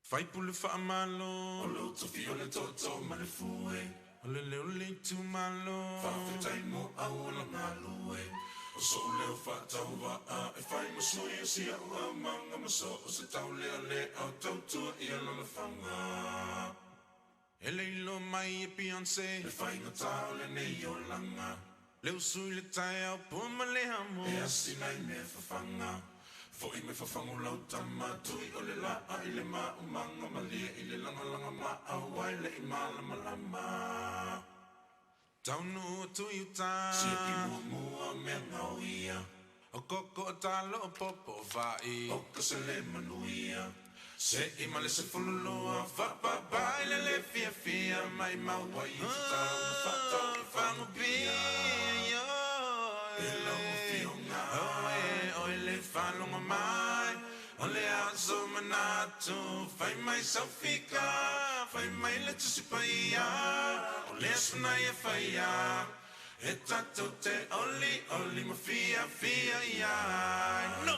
Fai pule fa malo, O lo to fi o le toto ma le fue. ole tu malo. Fa fe tai mo au la ngalue. O so leo fa tau wa a e fai mo sui o si a ua manga ma so o se tau lea le au tau tua i ala la fanga. Ele lo mai e Beyoncé, Le fai na tau le nei o langa. le usui le tai au puma le hamo. E asi nai me fa fanga. Fo i me fa fangu lau tama tui o le la a i le ma o manga ma lia i le langa langa ma a wai le i ma lama lama. Tau nu tu yuta, Si e pi mua mua me ngau ia. o koko o talo o popo vai. O ka se le manuia. Se i male se fululua, fa pa pa ile le fia fia, mai mau wai i tau na fatau i fangu pia. E lau o fionga. Oe le whanonga mai, o le aso manatu, fai mai saufika, fai mai le tusipaia, o le asuna ia faia, e tato te oli, oli ma fia, fia ia. No